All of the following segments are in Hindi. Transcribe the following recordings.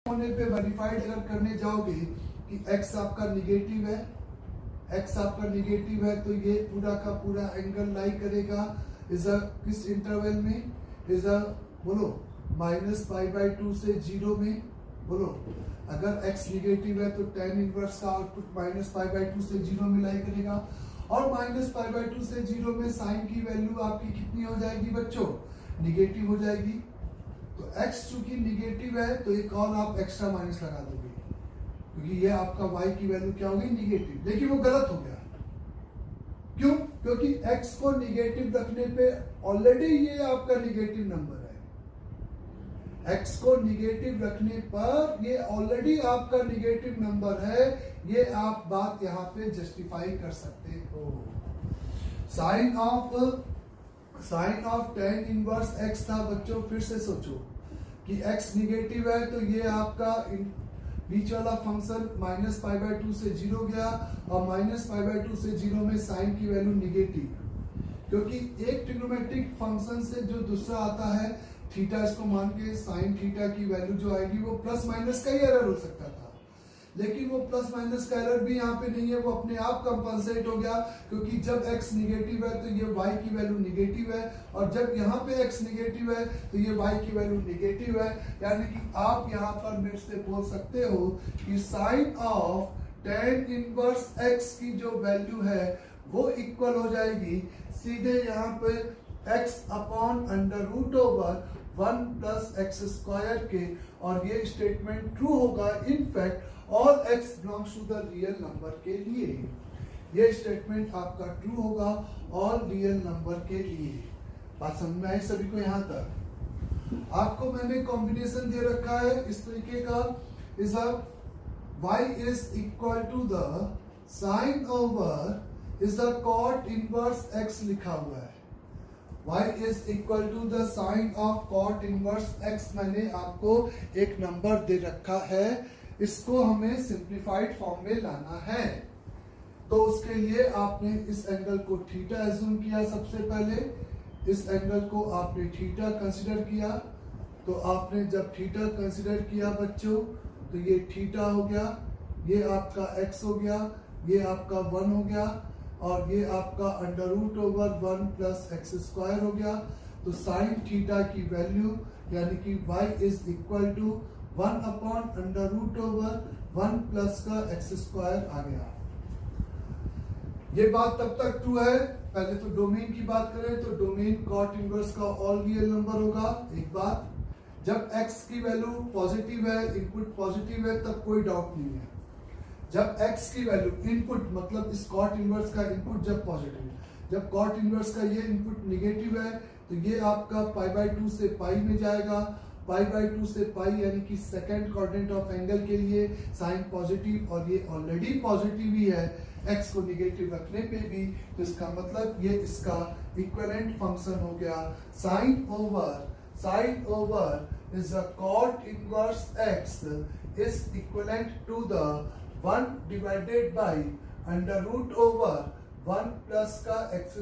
होने पे वेरीफाइड अगर करने जाओगे कि x आपका निगेटिव है, x आपका निगेटिव है तो ये पूरा का पूरा एंगल लाई करेगा इज अ किस इंटरवल में, इज अ बोलो -π/2 से 0 में। बोलो अगर x निगेटिव है तो tan इनवर्स का आउटपुट -π/2 से 0 में लाई करेगा और -π/2 से 0 में साइन की वैल्यू आपकी कितनी हो जाएगी बच्चों, निगेटिव हो जाएगी। तो x चूंकि निगेटिव है तो एक और आप एक्स्ट्रा माइनस लगा दोगे क्योंकि ये आपका y की वैल्यू क्या होगी, निगेटिव। लेकिन वो गलत हो गया, क्यों? क्योंकि x को निगेटिव रखने पे ऑलरेडी ये आपका निगेटिव नंबर है। x को निगेटिव रखने पर ये ऑलरेडी आपका निगेटिव नंबर है। ये आप बात यहाँ पे जस्टिफाई कर सकते हो। Sine of tan inverse x था बच्चों। फिर से सोचो कि x निगेटिव है तो ये आपका बीच वाला फंक्शन -π/2 से 0 गया और -π/2 से 0 में साइन की वैल्यू निगेटिव, क्योंकि एक ट्रिग्नोमेट्रिक फंक्शन से जो दूसरा आता है थीटा, इसको मान के साइन थीटा की वैल्यू जो आएगी वो प्लस माइनस का ही एरर हो सकता था, लेकिन वो प्लस माइनस का एरर भी यहाँ पे नहीं है, वो अपने आप कंपनसेट हो गया क्योंकि जब x निगेटिव है तो ये y की वैल्यू निगेटिव है और जब यहाँ पे x निगेटिव है तो ये y की वैल्यू निगेटिव है। यानी कि आप यहाँ पर मेरे से बोल सकते हो कि sine of tan inverse x की जो वैल्यू है वो इक्वल हो जाएगी सीधे यहाँ पे x/√1 + x² के, और ये स्टेटमेंट ट्रू होगा in fact all x belongs to the real number के लिए। ये स्टेटमेंट आपका ट्रू होगा ऑल रियल नंबर के लिए। बात समझ में आई सभी को? यहाँ तक आपको मैंने कॉम्बिनेशन दे रखा है इस तरीके का, is a y is equal to the sine over is the cot inverse x लिखा हुआ है। y is equal to the sine of cot inverse x मैंने आपको एक नंबर दे रखा है, इसको हमें सिंप्लीफाइड फॉर्म में लाना है। तो उसके लिए आपने इस एंगल को थीटा एज्यूम किया। सबसे पहले इस एंगल को आपने थीटा कंसीडर किया। तो आपने जब थीटा कंसीडर किया बच्चों तो ये थीटा हो गया, ये आपका x हो गया, ये आपका 1 हो गया और ये आपका √1 + x² हो गया। तो साइन थीटा की वैल्यू यानी कि y is equal to 1/√1 plus का x² आ गया। ये बात तब तक ट्रू है। पहले तो डोमेन की बात करें तो डोमेन कॉट इनवर्स का ऑल रियल नंबर होगा। एक बात, जब x की वैल्यू पॉजिटिव है, इनपुट पॉजिटिव है, तब कोई डाउट नहीं है। जब x की वैल्यू इनपुट मतलब इस कॉट इनवर्स का इनपुट जब पॉजिटिव है, जब कॉट इनवर्स का ये इनपुट निगेटिव है तो ये आपका π/2 से π में जाएगा। π/2 से π यानी कि सेकंड कोऑर्डिनेट ऑफ एंगल के लिए साइन पॉजिटिव, और ये ऑलरेडी पॉजिटिव ही है x को निगेटिव रखने पे भी, तो इसका मतलब ये इसका इक्विवेलेंट फंक्शन हो गया। Sine over is a cot inverse x is equivalent to the 1 divided by √1 plus का x²।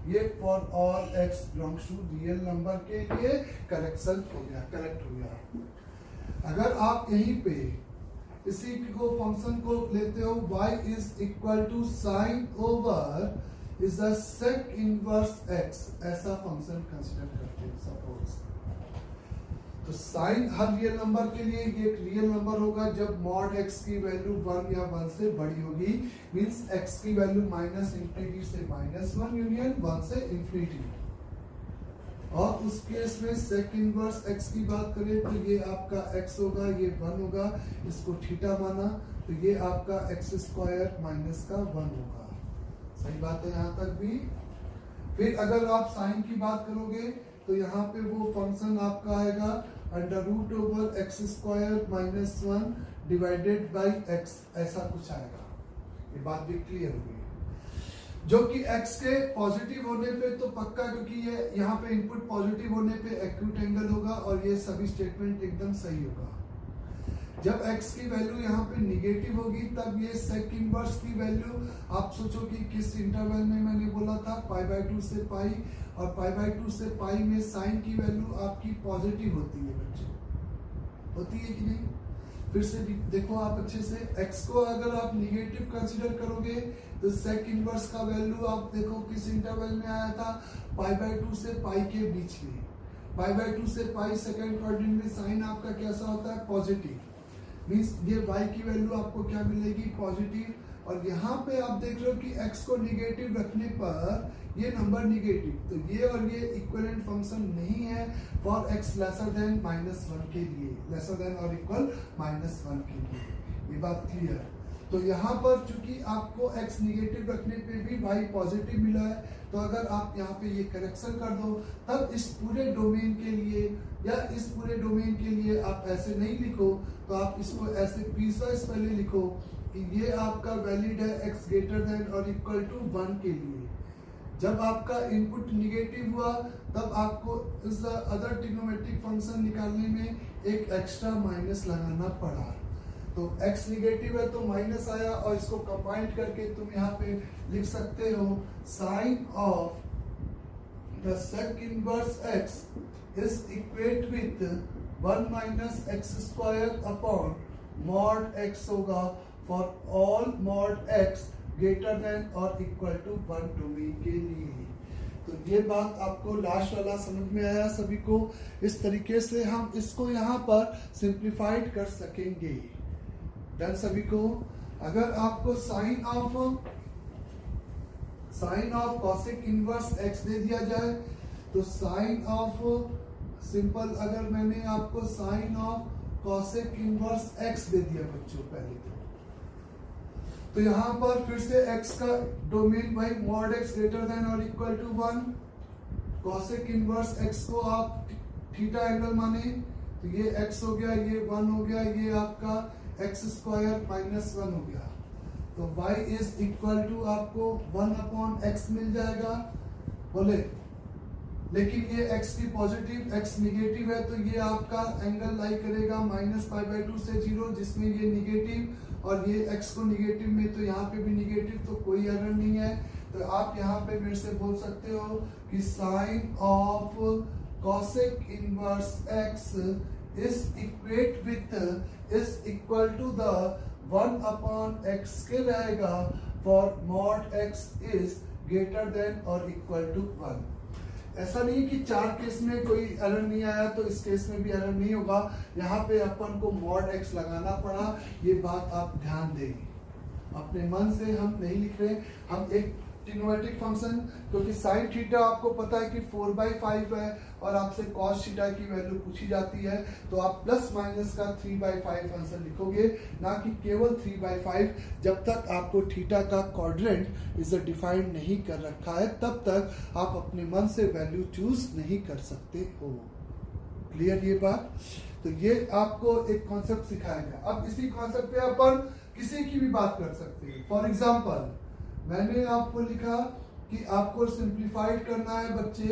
ये for all x belongs to real number के लिए करेक्शन हो गया, करेक्ट हो गया। अगर आप यहीं पे इसी को फंक्शन को लेते हो y is equal to sine over is a sec inverse x, ऐसा फंक्शन कंसीडर करते हैं सपोज। तो साइन हर रियल नंबर के लिए ये एक रियल नंबर होगा जब मॉड x की वैल्यू 1 या 1 से बड़ी होगी, मींस x की वैल्यू -∞ से -1 यूनियन 1 से ∞। और उस केस में सेक इनवर्स x की बात करें तो ये आपका x होगा, ये 1 होगा, इसको थीटा माना तो ये आपका x² माइनस का 1 होगा। सही बात है यहाँ तक भी। फिर अगर आप साइन की बात करोगे तो यहाँ पे वो फंक्शन आपका आएगा √x² - 1 डिवाइडेड बाई x, ऐसा कुछ आएगा। ये बात भी क्लियर होगी। जो कि x के पॉजिटिव होने पे तो पक्का, क्योंकि ये यहाँ पे इनपुट पॉजिटिव होने पे एक्यूट एंगल होगा और ये सभी स्टेटमेंट एकदम सही होगा। जब x की वैल्यू यहाँ पे निगेटिव होगी तब ये सेक इनवर्स की वैल्यू, आप सोचो कि किस इंटरवल में मैंने बोला था π/2 से π, और π/2 से π में साइन की वैल्यू आपकी पॉजिटिव होती है बच्चों। होती है कि नहीं? फिर से देखो आप अच्छे से, x को अगर आप निगेटिव कंसीडर करोगे तो सेक इनवर्स का वैल्यू आप देखो किस इंटरवल में आया था, π/2 से पाई के बीच में। π/2 से पाई सेकेंड क्वाड्रेंट में साइन आपका कैसा होता है? पॉजिटिव। मीन्स ये y की वैल्यू आपको क्या मिलेगी? पॉजिटिव। और यहाँ पे आप देख रहे हो कि x को निगेटिव रखने पर ये नंबर निगेटिव, तो ये और ये इक्विवेलेंट फंक्शन नहीं है फॉर x लेसर देन -1 के लिए, लेसर देन और इक्वल -1 के लिए। ये बात क्लियर? तो यहाँ पर चूंकि आपको x निगेटिव रखने पे भी y पॉजिटिव मिला है, तो अगर आप यहाँ पे ये करेक्शन कर दो तब इस पूरे डोमेन के लिए या इस पूरे डोमेन के लिए आप ऐसे नहीं लिखो, तो आप इसको ऐसे पीसवाइज पहले लिखो कि ये आपका वैलिड है x ग्रेटर देन और इक्वल टू 1 के लिए। जब आपका इनपुट निगेटिव हुआ तब आपको इस अदर ट्रिग्नोमेट्रिक फंक्शन निकालने में एक एक्स्ट्रा माइनस लगाना पड़ा। तो x निगेटिव है तो माइनस आया, और इसको कंबाइन करके तुम यहाँ पे लिख सकते हो sine of the sec inverse x is equate with 1 minus x square upon mod x होगा for all mod x greater than और इक्वल टू 1 डोमेन के लिए। तो ये बात आपको लास्ट वाला समझ में आया सभी को? इस तरीके से हम इसको यहाँ पर सिंप्लीफाइड कर सकेंगे। डन सभी को? अगर आपको sine of cosec inverse x दे दिया जाए तो साइन ऑफ सिंपल, अगर मैंने आपको sine of cosec inverse x दे दिया बच्चों पहले तो यहाँ पर फिर से x का डोमेन भाई मॉड x ग्रेटर देन और equal to 1, cosec inverse x को आप थीटा एंगल माने तो ये x हो गया, ये 1 हो गया, ये आपका x स्क्वायर -1 हो गया। तो y इज इक्वल टू आपको 1/x मिल जाएगा बोले। लेकिन ये x की पॉजिटिव, x निगेटिव है तो ये आपका एंगल लाई करेगा -π/2 से 0, जिसमें ये निगेटिव और ये x को निगेटिव में, तो यहाँ पे भी निगेटिव, तो कोई एरर नहीं है। तो आप यहाँ पे मेरे से बोल सकते हो कि sine of cosec inverse x is equate with is equal to the 1/x के रहेगा for mod x is greater than और इक्वल टू 1। ऐसा नहीं कि चार केस में कोई एरर नहीं आया तो इस केस में भी एरर नहीं होगा, यहाँ पे अपन को मॉड x लगाना पड़ा। ये बात आप ध्यान दें, अपने मन से हम नहीं लिख रहे, हम एक ट्रिग्नोमेट्रिक फंक्शन, क्योंकि साइन थीटा आपको पता है कि 4/5 है और आपसे कॉस थीटा की वैल्यू पूछी जाती है, तो आप प्लस माइनस का 3/5 आंसर लिखोगे, ना कि केवल 3/5। जब तक आपको थीटा का क्वाड्रेंट इसे डिफाइन नहीं कर रखा है तब तक आप अपने मन से वैल्यू चूज नहीं कर सकते हो। क्लियर ये बात? तो ये आपको एक कॉन्सेप्ट सिखाया गया। अब इसी कॉन्सेप्ट पे अपन किसी की भी बात कर सकते हैं। फॉर एग्जाम्पल मैंने आपको लिखा कि आपको सिंप्लीफाइड करना है बच्चे,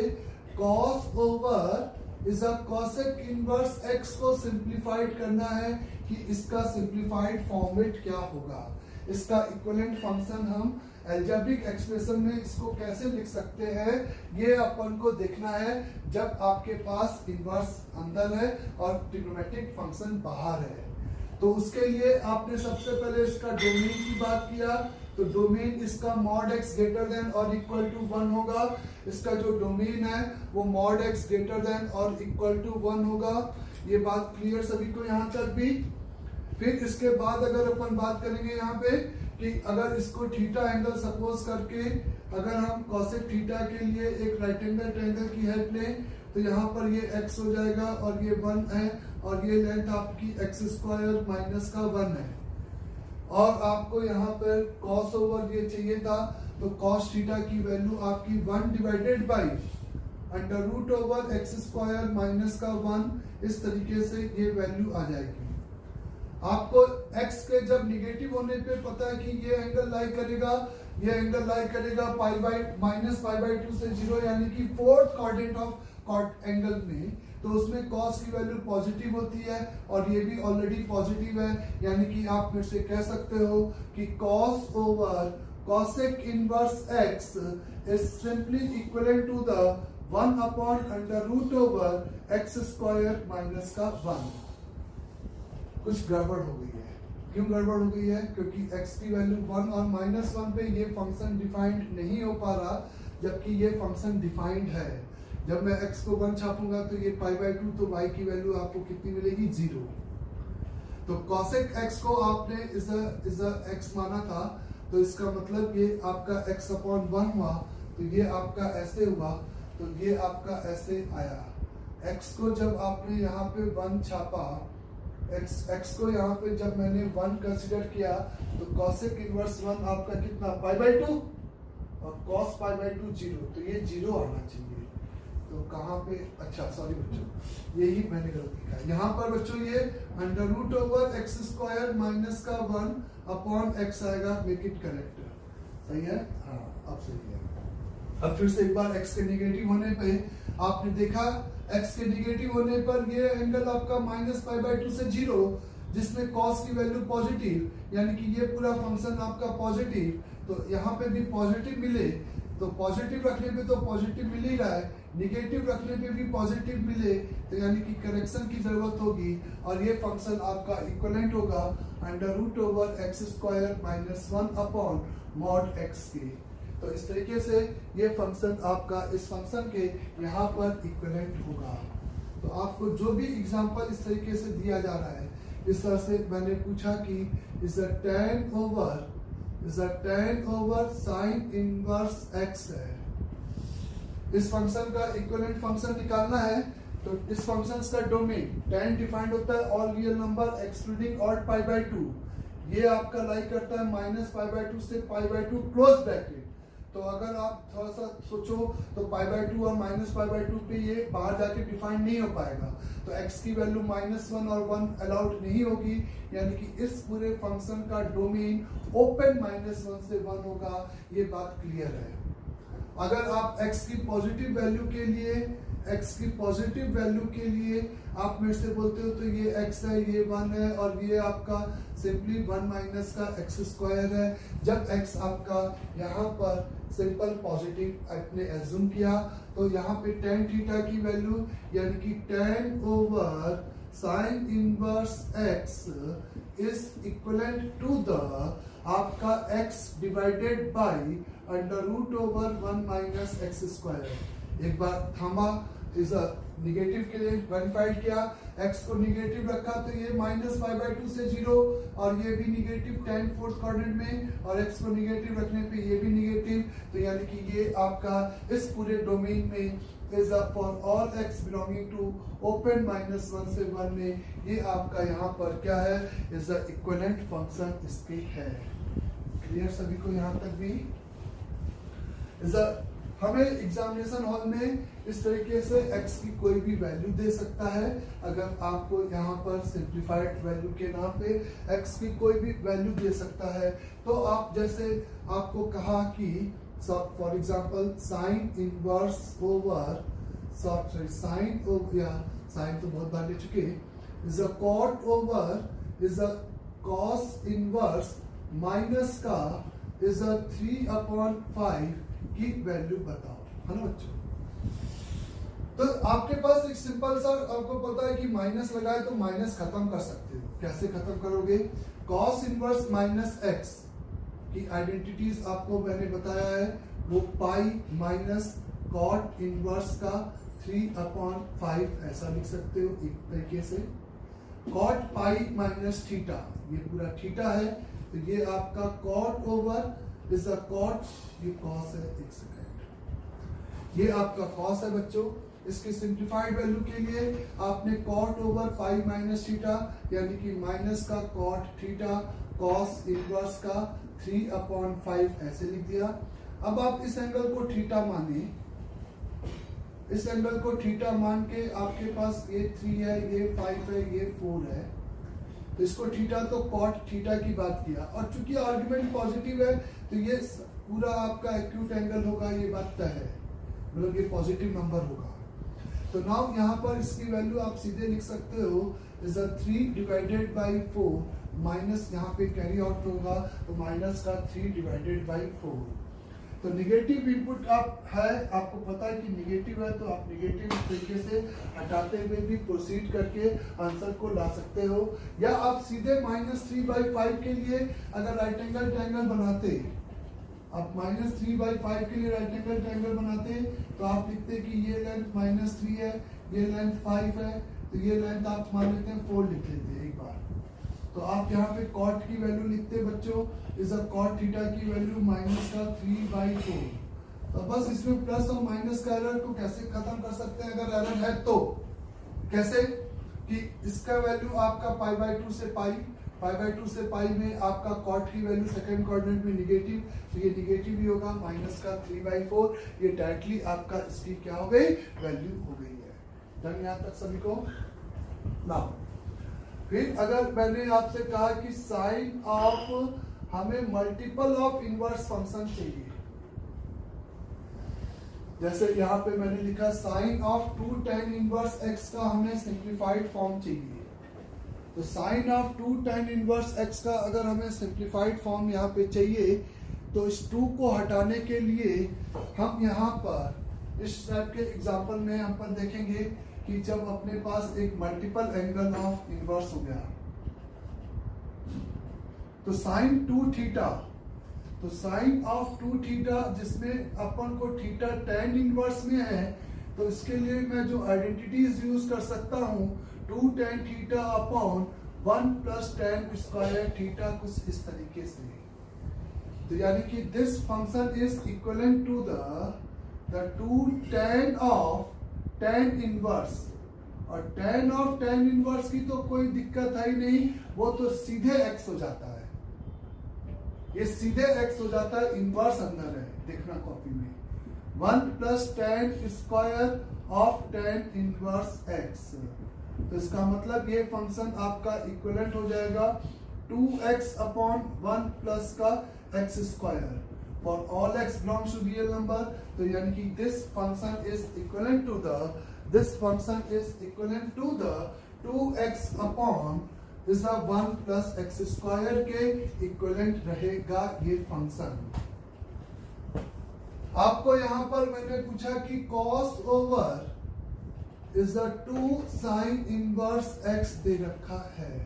cos over is a cosec inverse x को सिंप्लीफाइड करना है कि इसका सिंप्लीफाइड फॉर्मेट क्या होगा, इसका इक्विवेलेंट फंक्शन हम अलजेब्रिक एक्सप्रेशन में इसको कैसे लिख सकते हैं, ये अपन को देखना है जब आपके पास इनवर्स अंदर है और ट्रिग्नोमेट्रिक फंक्शन बाहर है। तो उसके लिए आपने सबसे पहले इसका डोमेन की बात किया, तो डोमेन इसका मॉड x ग्रेटर देन और इक्वल टू 1 होगा। इसका जो डोमेन है वो मॉड x ग्रेटर देन और इक्वल टू 1 होगा। ये बात क्लियर सभी को यहाँ तक भी? फिर इसके बाद अगर अपन बात करेंगे यहाँ पे कि अगर इसको थीटा एंगल सपोज करके अगर हम कॉसेक थीटा के लिए एक राइट एंगल ट्रायंगल की हेल्प लें तो यहाँ पर ये x हो जाएगा और ये 1 है और ये लेंथ आपकी x स्क्वायर माइनस का 1 है, और आपको यहाँ पर कॉस ओवर ये चाहिए था तो कॉस थीटा की वैल्यू आपकी 1 divided by under root over x square minus का 1, इस तरीके से ये वैल्यू आ जाएगी। आपको x के जब निगेटिव होने पे पता है कि ये एंगल लाई करेगा, ये एंगल लाई करेगा -π/2 से 0, यानी कि fourth quadrant of cot angle में, तो उसमें cos की वैल्यू पॉजिटिव होती है और ये भी ऑलरेडी पॉजिटिव है, यानी कि आप मेरे से कह सकते हो कि cos over cosec inverse x is simply equivalent to the 1 upon under root over x square minus का 1। कुछ गड़बड़ हो गई है। क्यों गड़बड़ हो गई है? क्योंकि x की वैल्यू 1 और -1 पे ये फंक्शन डिफाइंड नहीं हो पा रहा, जबकि ये फंक्शन डिफाइंड है। जब मैं x को 1 छापूंगा तो ये π/2, तो y की वैल्यू आपको कितनी मिलेगी? 0। तो cosec x को आपने इज अ x माना था, तो इसका मतलब ये आपका x/1 हुआ, तो ये आपका ऐसे हुआ, तो ये आपका ऐसे आया। x को जब आपने यहाँ पे 1 छापा, x को यहाँ पे जब मैंने 1 कंसिडर किया, तो cosec इनवर्स 1 आपका कितना? π/2, और cos π/2 0, तो ये 0 आना चाहिए। तो कहाँ पे? अच्छा सॉरी बच्चों, यही मैंने गलत लिखा है। यहाँ पर बच्चों ये √x² माइनस का 1/x आएगा। मेक इट करेक्ट, सही है? हाँ, अब सही है। अब फिर से एक बार x के निगेटिव होने पे आपने देखा, x के निगेटिव होने पर ये एंगल आपका -π/2 से 0, जिसमें cos की वैल्यू पॉजिटिव, यानी कि ये पूरा फंक्शन आपका पॉजिटिव, तो यहाँ पे भी पॉजिटिव मिले, तो पॉजिटिव रखने पे तो पॉजिटिव मिल ही रहा है, निगेटिव रखने पे भी पॉजिटिव मिले, तो यानी कि करेक्शन की जरूरत होगी, और ये फंक्शन आपका इक्विवेलेंट होगा √x² माइनस 1/(x) के। तो इस तरीके से ये फंक्शन आपका इस फंक्शन के यहाँ पर इक्विवेलेंट होगा। तो आपको जो भी एग्जांपल इस तरीके से दिया जा रहा है, इस तरह से मैंने पूछा कि is a tan over sin inverse x है। इस फंक्शन का इक्विवेलेंट फंक्शन निकालना है, तो इस फंक्शन का डोमेन tan डिफाइंड होता है all real number excluding odd π/2। ये आपका लाइक करता है -π/2 से π/2 क्लोज ब्रैकेट। तो अगर आप थोड़ा सा सोचो तो π/2 और -π/2 पे ये बाहर जाके डिफाइन नहीं हो पाएगा, तो x की वैल्यू -1 और 1 अलाउड नहीं होगी, यानी कि इस पूरे फंक्शन का डोमेन ओपन -1 से 1 होगा। ये बात क्लियर है। अगर आप x की पॉजिटिव वैल्यू के लिए आप मेरे से बोलते हो तो ये x है, ये 1 है, और ये आपका सिंपली 1 माइनस का x² है। जब x आपका यहाँ पर सिंपल पॉजिटिव आपने एज्यूम किया, तो यहाँ पे tan थीटा की वैल्यू, यानी कि tan over sin inverse x is equivalent to the आपका x divided by √1 minus x²। एक बार थामा, इस निगेटिव के लिए वेरीफाइड किया, x को निगेटिव रखा तो ये -π/2 से 0, और ये भी निगेटिव tan फोर्थ क्वाड्रेंट में, और x को निगेटिव रखने पे ये भी निगेटिव, तो यानी कि ये आपका इस पूरे डोमेन में is for all x belonging to open -1 से 1 में ये आपका यहाँ पर क्या है? इज द इक्विवेलेंट फंक्शन इसके है। क्लियर सभी को यहाँ तक भी? हमें एग्जामिनेशन हॉल में इस तरीके से x की कोई भी वैल्यू दे सकता है। अगर आपको यहाँ पर सिंप्लीफाइड वैल्यू के नाम पे x की कोई भी वैल्यू दे सकता है, तो आप जैसे आपको कहा कि for example sine inverse over sine तो बहुत बार ले चुके, is a cot over is a cos inverse minus का इज अ 3/5 की वैल्यू बताओ, है ना बच्चों? तो आपके पास एक सिंपल सा, आपको पता है कि माइनस लगाए तो माइनस खत्म कर सकते हो। कैसे खत्म करोगे? cos इनवर्स माइनस x की आइडेंटिटीज आपको मैंने बताया है, वो पाई माइनस cot इनवर्स का 3/5 ऐसा लिख सकते हो एक तरीके से। cot पाई माइनस थीटा, ये पूरा थीटा है, तो ये आपका cot over is a cot, ये cos है, एक सेकेंड, ये आपका cos है बच्चों। इसकी सिंप्लीफाइड वैल्यू के लिए आपने cot over pi minus theta, यानी कि माइनस का cot थीटा cos इनवर्स का 3/5 ऐसे लिख दिया। अब आप इस एंगल को थीटा माने, इस एंगल को थीटा मान के आपके पास ये 3 है, ये 5 है, ये 4 है, तो इसको थीटा तो cot थीटा की बात किया, और चूंकि आर्गुमेंट पॉजिटिव है तो ये पूरा आपका एक्यूट एंगल होगा, ये बात तय है, मतलब ये पॉजिटिव नंबर होगा। तो नाउ यहाँ पर इसकी वैल्यू आप सीधे लिख सकते हो, इज अ 3/4 माइनस, यहाँ पे कैरी आउट होगा तो माइनस का 3/4, तो निगेटिव इनपुट आप है, आपको पता है कि निगेटिव है, तो आप निगेटिव इस तरीके से हटाते हुए भी प्रोसीड करके आंसर को ला सकते हो। या आप सीधे -3/5 के लिए अगर राइट एंगल ट्रायंगल बनाते, आप -3/5 के लिए राइट एंगल ट्रायंगल बनाते, तो आप लिखते कि ये लेंथ -3 है, ये लेंथ 5 है, तो ये लेंथ आप मान लेते हैं 4 लिख लेते हैं एक बार। तो आप यहाँ पे कॉट की वैल्यू लिखते बच्चों, इज अ कॉट थीटा की वैल्यू -3/4। तो बस इसमें प्लस और माइनस का एरर को कैसे खत्म कर सकते हैं अगर एरर है तो? कैसे कि इसका वैल्यू आपका π/2 से π/2 से पाई में आपका कॉट की वैल्यू सेकंड कोऑर्डिनेट में निगेटिव, तो ये निगेटिव ही होगा -3/4। ये डायरेक्टली आपका इसकी क्या हो गई, वैल्यू हो गई है। डन यहाँ तक सभी को? नाउ फिर अगर मैंने आपसे कहा कि साइन ऑफ, हमें मल्टीपल ऑफ इनवर्स फंक्शन चाहिए, जैसे यहाँ पे मैंने लिखा sine of 2 tan inverse x का हमें सिंप्लीफाइड फॉर्म चाहिए। तो sine of 2 tan inverse x का अगर हमें सिंप्लीफाइड फॉर्म यहाँ पे चाहिए, तो इस 2 को हटाने के लिए हम यहाँ पर इस टाइप के एग्जांपल में हम पर देखेंगे कि जब अपने पास एक मल्टीपल एंगल ऑफ इनवर्स हो गया, तो साइन 2 थीटा, तो साइन ऑफ 2 थीटा जिसमें अपन को थीटा tan इनवर्स में है, तो इसके लिए मैं जो आइडेंटिटीज यूज कर सकता हूं 2 tan theta upon 1 plus tan square theta, कुछ इस तरीके से। तो यानी कि this function is equivalent to the 2 tan of tan inverse, और tan ऑफ tan इनवर्स की तो कोई दिक्कत है ही नहीं, वो तो सीधे x हो जाता है, ये सीधे x हो जाता है, इनवर्स अंदर है, देखना कॉपी में 1 plus tan square of tan inverse x। तो इसका मतलब ये फंक्शन आपका इक्विवेलेंट हो जाएगा 2x अपॉन 1 प्लस का x square for all x belongs to real number। तो यानी कि this function is equivalent to the 2x upon is the 1 plus x square के इक्विवेलेंट रहेगा ये फंक्शन। आपको यहाँ पर मैंने पूछा कि cos over is the 2 sin inverse x दे रखा है,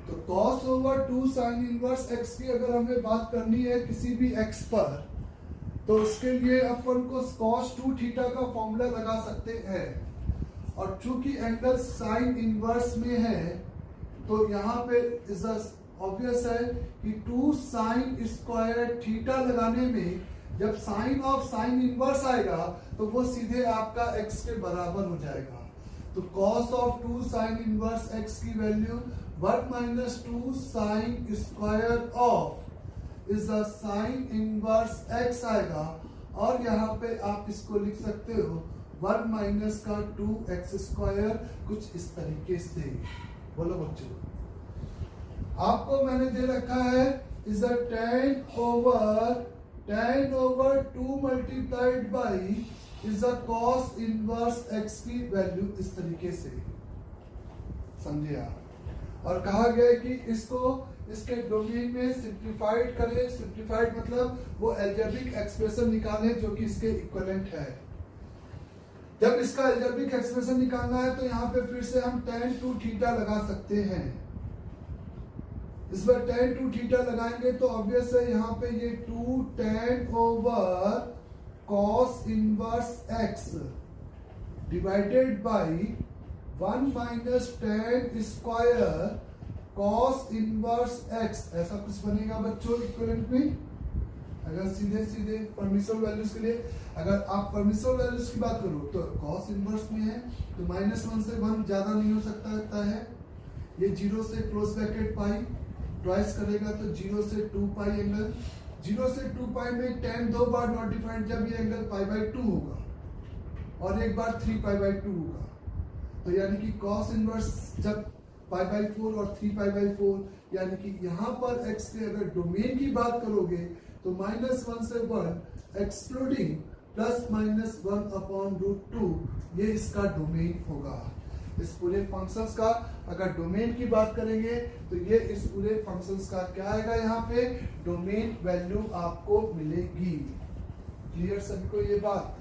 तो cos over 2 sin inverse x की अगर हमें बात करनी है किसी भी x पर, तो उसके लिए अपन को cos 2 थीटा का फॉर्मूला लगा सकते हैं, और चूंकि एंगल sin इनवर्स में है, तो यहाँ पे इज ऑब्वियस है कि 2 sin स्क्वायर थीटा लगाने में जब साइन ऑफ sin इनवर्स आएगा तो वो सीधे आपका x के बराबर हो जाएगा। तो cos of 2 sin inverse x की value 1 minus 2 sin square of is a sign inverse x आएगा, और यहाँ पे आप इसको लिख सकते हो 1 माइनस का 2x स्क्वायर, कुछ इस तरीके से। बोलो बच्चों, आपको मैंने दे रखा है is a tan over 2 multiplied by is a cos inverse x की वैल्यू इस तरीके से, समझे आप। और कहा गया कि इसको इसके डोमेन में सिंप्लीफाइड करें, सिंप्लीफाइड मतलब वो अलजेब्रिक एक्सप्रेशन निकालें जो कि इसके इक्विवेलेंट है। जब इसका अलजेब्रिक एक्सप्रेशन निकालना है तो यहाँ पे फिर से हम tan 2 थीटा लगा सकते हैं। इस बार tan 2 थीटा लगाएंगे तो ऑब्वियस है यहाँ पे ये 2 tan over cos inverse x divided by 1 minus tan square cos inverse x, ऐसा कुछ बनेगा बच्चों इक्विवेलेंट में। अगर सीधे सीधे परमिसिबल वैल्यूज के लिए अगर आप परमिसिबल वैल्यूज की बात करो तो cos इनवर्स में है तो -1 से 1 ज्यादा नहीं हो सकता है। ये 0 से क्लोज ब्रैकेट पाई ट्वाइस करेगा तो 0 से 2 पाई एंगल, 0 से 2 पाई में tan 2 बार नॉट डिफाइंड, जब ये एंगल π/2 होगा और एक बार 3π/2 होगा, तो यानी कि cos इनवर्स जब π/4 और 3π/4, यानी कि यहाँ पर x के अगर डोमेन की बात करोगे तो -1 से 1 एक्सक्लूडिंग +-1 अपॉन √2 ये इसका डोमेन होगा। इस पूरे फंक्शंस का। अगर डोमेन की बात करेंगे तो ये इस पूरे फंक्शंस का क्या आएगा, यहाँ पे डोमेन वैल्यू आपको मिलेगी। क्लियर सभी को ये बात?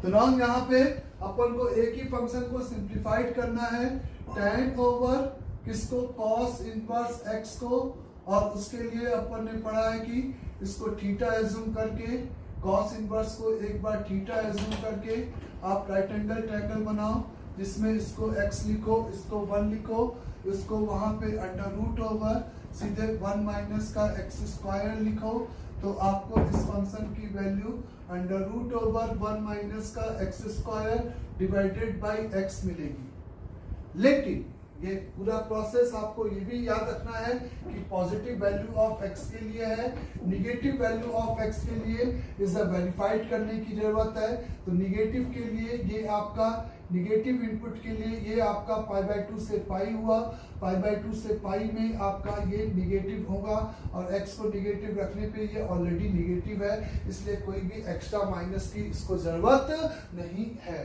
तो नाउ यहाँ पे अपन को एक ही फंक्शन को सिंप्लीफाइड करना है, tan ओवर किसको, cos इनवर्स x को, और उसके लिए अपन ने पढ़ा है कि इसको थीटा एज्यूम करके, cos इनवर्स को एक बार थीटा एज्यूम करके आप राइट एंगल ट्रायंगल बनाओ, जिसमें इसको x लिखो, इसको 1 लिखो, इसको वहां पे अंडर रूट ओवर सीधे 1 माइनस का x स्क्वायर लिखो, तो आपको इस फंक्शन की value under root over 1 minus का x square divided by x मिलेगी। लेकिन ये पूरा प्रोसेस आपको ये भी याद रखना है कि पॉजिटिव वैल्यू ऑफ x के लिए है, निगेटिव वैल्यू ऑफ x के लिए इसे वेरीफाइड करने की जरूरत है। तो निगेटिव के लिए ये आपका निगेटिव इनपुट के लिए ये आपका π/2 से पाई हुआ, π/2 से पाई में आपका ये निगेटिव होगा, और x को निगेटिव रखने पे ये ऑलरेडी निगेटिव है, इसलिए कोई भी एक्स्ट्रा माइनस की इसको जरूरत नहीं है।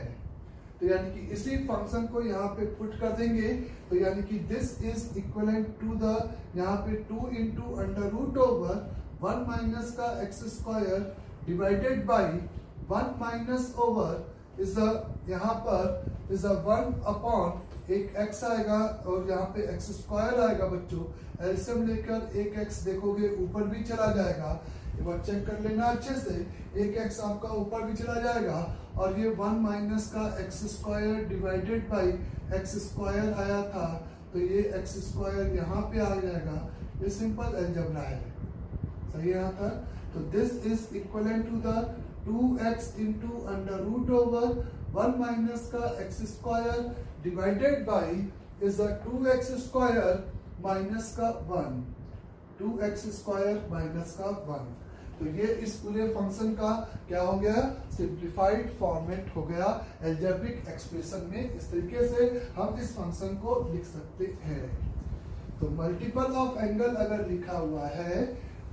तो यानी कि इसी फंक्शन को यहाँ पे पुट कर देंगे, तो यानी कि this is equivalent to the, यहाँ पे 2 into under root over 1 minus का x square divided by 1 minus over is यहाँ पर इज 1 अपॉन एक x आएगा, और यहाँ पे x स्क्वायर आएगा बच्चों। एलसीएम लेकर एक x देखोगे ऊपर भी चला जाएगा, एक बार चेक कर लेना अच्छे से, एक x आपका ऊपर भी चला जाएगा, और ये 1 माइनस का x square divided by x square आया था, तो ये x स्क्वायर यहाँ पे आ जाएगा। ये सिंपल अलजेब्रा है, सही है यहाँ तक? तो this is equivalent to the 2x into under root over 1 minus का x square divided by is 2x square minus का 1, 2x स्क्वायर माइनस का 1। तो ये इस पूरे फंक्शन का क्या हो गया, सिंप्लीफाइड फॉर्मेट हो गया एल्जेब्रिक एक्सप्रेशन में। इस तरीके से हम इस फंक्शन को लिख सकते हैं। तो मल्टीपल ऑफ एंगल अगर लिखा हुआ है,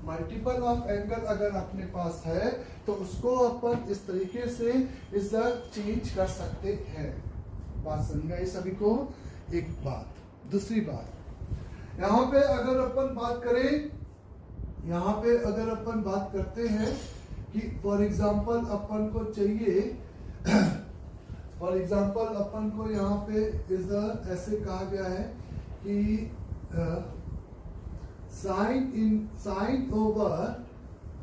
मल्टीपल ऑफ एंगल अगर अपने पास है, तो उसको अपन इस तरीके से इस चेंज कर सकते हैं। बात समझ गई सभी को? एक बात। दूसरी बात, यहाँ पे अगर अपन बात करें, यहाँ पे अगर अपन बात करते हैं कि फॉर एग्जाम्पल अपन को चाहिए, फॉर एग्जाम्पल अपन को यहाँ पे इज ऐसे कहा गया है कि साइन ओवर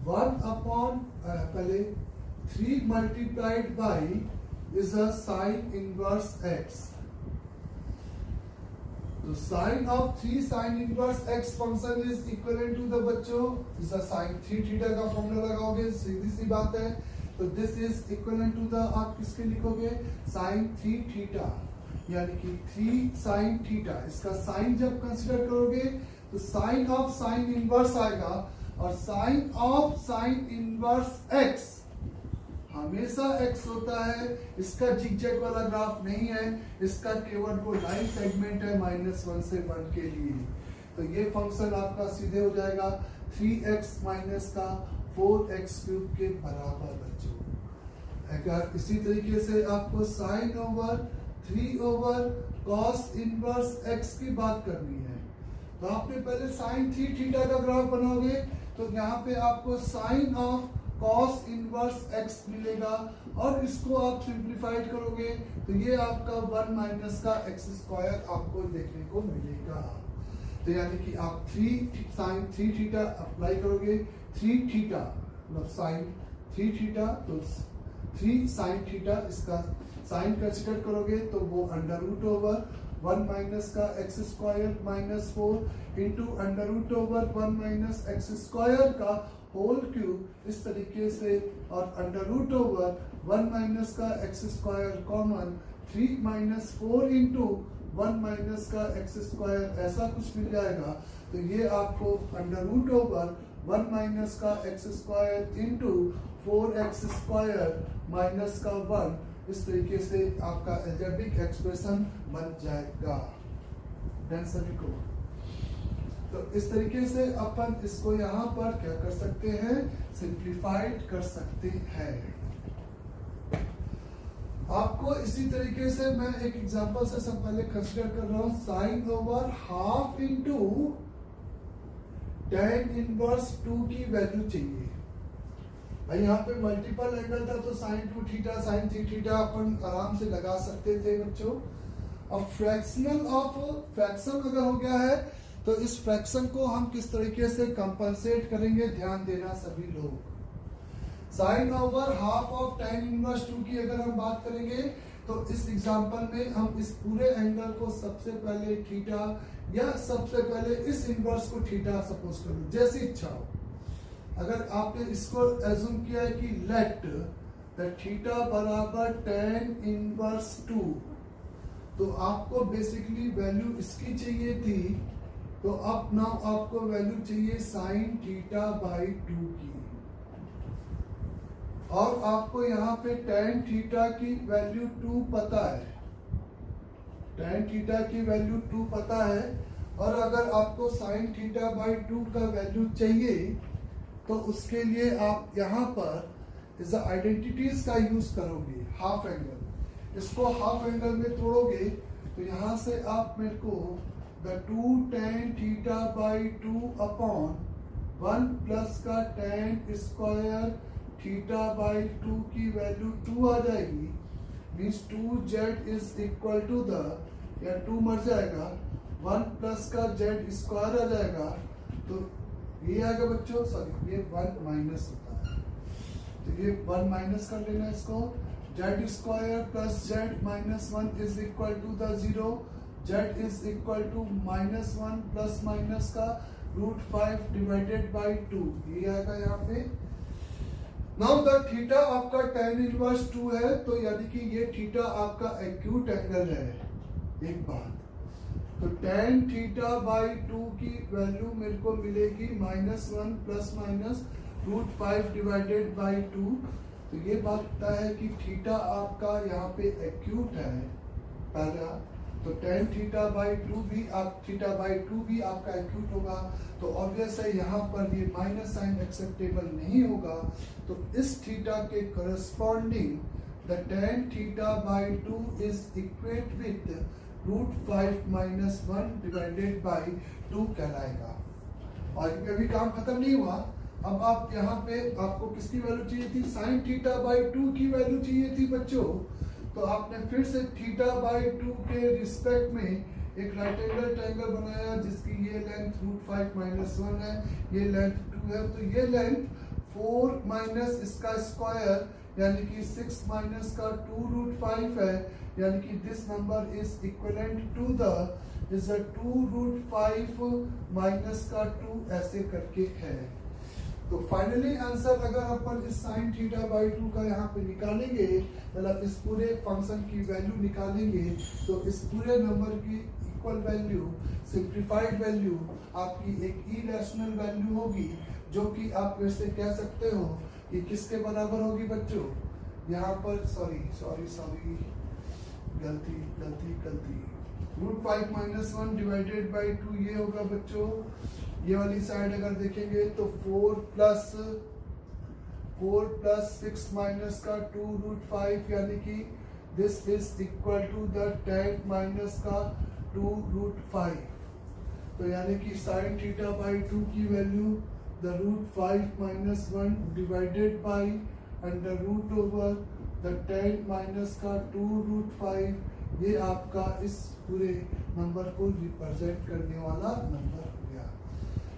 1 अपॉन पहले 3 multiplied by is sine inverse x। तो sine of 3 sine inverse x function is equivalent to the बच्चों इज साइन 3 थीटा का फॉर्मूला लगाओगे, सीधी सी बात है। तो this is equivalent to the, आप किसके लिखोगे, साइन 3 थीटा, यानी कि 3 साइन थीटा। इसका साइन जब कंसीडर करोगे तो साइन ऑफ साइन इनवर्स आएगा, और sine of sine inverse x हमेशा x होता है, इसका जिगजैग वाला ग्राफ नहीं है, इसका केवल वो लाइन सेगमेंट है -1 से 1 के लिए। तो ये फंक्शन आपका सीधे हो जाएगा 3x माइनस का 4x क्यूब के बराबर बच्चों। अगर इसी तरीके से आपको sine over 3 over cos inverse x की बात करनी है, तो आपने पहले साइन 3 थीटा का ग्राफ बनाओगे, तो यहाँ पे आपको sine of cos inverse x मिलेगा, और इसको आप सिंप्लीफाइड करोगे तो ये आपका 1 माइनस का x स्क्वायर आपको देखने को मिलेगा। तो यानी कि आप 3 साइन 3 थीटा अप्लाई करोगे, 3 थीटा मतलब साइन 3 थीटा, तो 3 साइन थीटा, इसका साइन कंसीडर करोगे तो वो अंडर रूट ओवर 1 माइनस का x square minus 4 into under root over 1 minus x square का होल क्यूब, इस तरीके से, और अंडर रूट ओवर 1 माइनस का x square common 3 minus 4 into 1 minus का x स्क्वायर, ऐसा कुछ मिल जाएगा। तो ये आपको अंडर रूट ओवर 1 माइनस का x square into 4x square minus का 1, इस तरीके से आपका अलजेब्रिक एक्सप्रेशन बन जाएगा। डन सभी को? तो इस तरीके से अपन इसको यहाँ पर क्या कर सकते हैं, सिंप्लीफाइड कर सकते हैं। आपको इसी तरीके से मैं एक एग्जांपल से सब पहले कंसीडर कर रहा हूं, sine over half into tan inverse 2 की वैल्यू चाहिए। भाई यहाँ पे मल्टीपल एंगल था तो साइन 2 थीटा साइन 3 थीटा अपन आराम से लगा सकते थे बच्चों। अब फ्रैक्शनल ऑफ फ्रैक्शन अगर हो गया है तो इस फ्रैक्शन को हम किस तरीके से कंपनसेट करेंगे, ध्यान देना सभी लोग। Sine over half of tan inverse 2 की अगर हम बात करेंगे तो इस एग्जांपल में हम इस पूरे एंगल को सबसे पहले थीटा या सबसे पहले इस इनवर्स को थीटा सपोज कर लो, जैसी इच्छा हो। अगर आपने इसको एज्यूम किया है कि लेट द थीटा बराबर tan इनवर्स 2, तो आपको बेसिकली वैल्यू इसकी चाहिए थी, तो अब नाउ आपको वैल्यू चाहिए साइन थीटा बाई 2 की, और आपको यहाँ पे tan थीटा की वैल्यू 2 पता है, tan थीटा की वैल्यू 2 पता है। और अगर आपको sin थीटा बाई 2 का वैल्यू चाहिए तो उसके लिए आप यहाँ पर इस आइडेंटिटीज का यूज करोगे। हाफ एंगल, इसको हाफ एंगल में तोड़ोगे तो यहाँ से आप मेरे को the 2 tan theta by 2 upon 1 plus का tan स्क्वायर थीटा बाई 2 की वैल्यू 2 आ जाएगी। Means 2z is equal to the, या 2 मर जाएगा, 1 प्लस का z स्क्वायर आ जाएगा, तो ये आएगा बच्चों, सॉरी ये 1 माइनस होता है, तो ये 1 माइनस कर लेना इसको। z square plus z minus 1 is equal to the 0, z is equal to minus 1 plus minus का √5 डिवाइडेड बाई 2, ये आएगा यहाँ पे। नाउ द थीटा आपका tan इनवर्स 2 है, तो यानी कि ये थीटा आपका एक्यूट एंगल है। एक बात, तो tan थीटा बाई 2 की वैल्यू मेरे को मिलेगी -1 प्लस माइनस √5 डिवाइडेड बाई 2। तो ये बात तय है कि थीटा आपका यहाँ पे एक्यूट है पहला, तो tan थीटा बाई 2 भी आप थीटा बाई 2 भी आपका एक्यूट होगा, तो ऑब्वियस है यहाँ पर ये माइनस साइन एक्सेप्टेबल नहीं होगा। तो इस थीटा के corresponding the tan theta by 2 is equate with √5 minus 1 divided by 2 कहलाएगा। और अभी काम खत्म नहीं हुआ, अब आप यहाँ पे आपको किसकी वैल्यू चाहिए थी, साइन थीटा बाई 2 की वैल्यू चाहिए थी बच्चों। तो आपने फिर से थीटा बाई 2 के रिस्पेक्ट में एक राइट एंगल ट्रायंगल बनाया जिसकी ये लेंथ √5 माइनस 1 है, ये लेंथ 2 है, तो ये लेंथ 4 माइनस इसका स्क्वायर यानी कि 6 माइनस का 2 √5 है, यानी कि this number is equivalent to the is a 2 √5 minus का 2 ऐसे करके है। तो फाइनली आंसर अगर अपन इस साइन थीटा बाई 2 का यहाँ पे निकालेंगे, मतलब इस पूरे फंक्शन की वैल्यू निकालेंगे, तो इस पूरे नंबर की इक्वल वैल्यू, सिंप्लीफाइड वैल्यू आपकी एक इरेशनल वैल्यू होगी, जो कि आप वैसे कह सकते हो कि किसके बराबर होगी बच्चों, यहाँ पर सॉरी गलती √5 माइनस 1 डिवाइडेड बाई 2 ये होगा बच्चों। ये वाली साइड अगर देखेंगे तो 4 प्लस 6 माइनस का 2 √5 यानी कि this is equal to the tan minus का 2 √5। तो यानी कि साइन थीटा बाई 2 की value the √5 minus 1 divided by under root over the tan minus का 2 √5, ये आपका इस पूरे नंबर को रिप्रेजेंट करने वाला नंबर हो गया।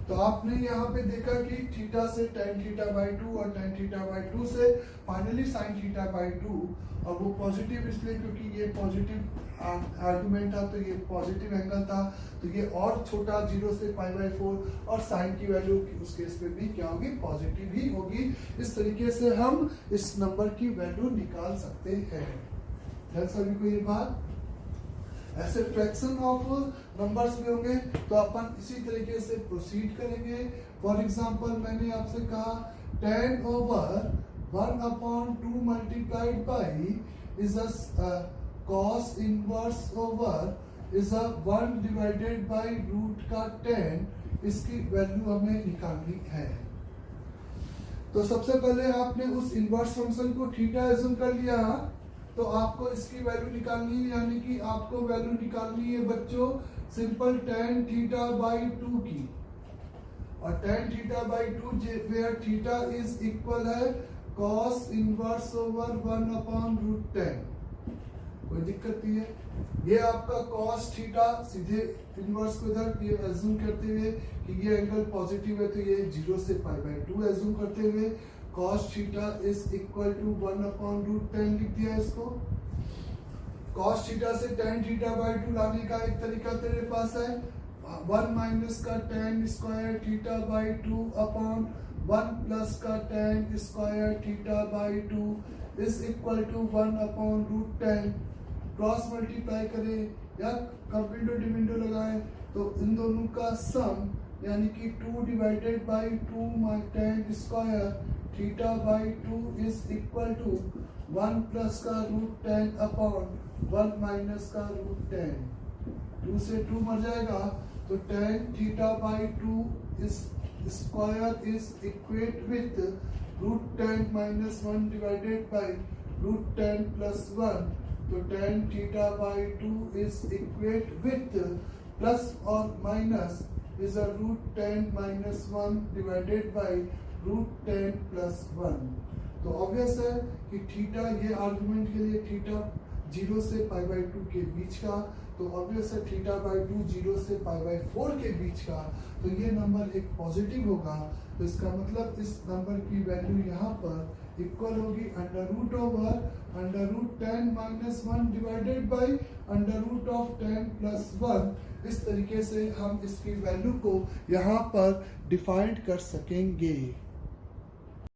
तो आपने यहाँ पे देखा कि थीटा से tan थीटा बाई 2 और tan थीटा बाई 2 से फाइनली sin थीटा बाई 2, और वो पॉजिटिव इसलिए क्योंकि ये पॉजिटिव आर्गुमेंट था, तो ये पॉजिटिव एंगल था, तो ये और छोटा 0 से π/4, और साइन की वैल्यू उस केस में भी क्या होगी, पॉजिटिव ही होगी। इस तरीके से हम इस नंबर की वैल्यू निकाल सकते हैं। सभी को ये बात, ऐसे फ्रैक्शन ऑफ नंबर्स में होंगे तो अपन इसी तरीके से प्रोसीड करेंगे। फॉर एग्जांपल मैंने आपसे कहा tan over 1/2 multiplied by is a cos inverse over is a 1 divided by root का 10, इसकी वैल्यू हमें निकालनी है। तो सबसे पहले आपने उस इनवर्स फंक्शन को थीटा एज्यूम कर लिया, तो आपको इसकी वैल्यू निकालनी है, यानी कि आपको वैल्यू निकालनी है बच्चों सिंपल tan थीटा बाई 2 की, और tan theta by 2 where theta is equal है cos इनवर्स ओवर 1/√10। कोई दिक्कत नहीं है। ये आपका cos थीटा सीधे इनवर्स को इधर ये एज्यूम करते हुए कि ये एंगल पॉजिटिव है, तो ये 0 से π/2 एज्यूम करते हुए cos theta is equal to 1/√10 लिख दिया इसको। cos थीटा से tan थीटा बाई 2 लाने का एक तरीका तेरे पास है, 1 माइनस का tan square theta by 2 upon 1 plus का tan square theta by 2 is equal to 1/√10। Cross multiply करें या विंडो डिविंडो लगाएं तो इन दोनों का सम यानी कि 2 divided by 2 tan square theta by 2 is equal to 1 plus का √10 अपॉन 1 माइनस का √10। 2 से 2 मर जाएगा तो tan theta by 2 is square is equate with √10 minus 1 divided by √10 plus 1। तो tan theta by 2 is equate with plus और minus is a √10 minus 1 divided by √10 plus 1। तो ऑब्वियस है कि थीटा, ये आर्गुमेंट के लिए थीटा 0 से π/2 के बीच का, तो ऑब्वियस है थीटा बाई 2 0 से π/4 के बीच का, तो ये नंबर एक पॉजिटिव होगा। तो इसका मतलब इस नंबर की वैल्यू यहाँ पर इक्वल होगी √10 माइनस 1 डिवाइडेड बाई √10 प्लस 1। इस तरीके से हम इसकी वैल्यू को यहाँ पर डिफाइंड कर सकेंगे।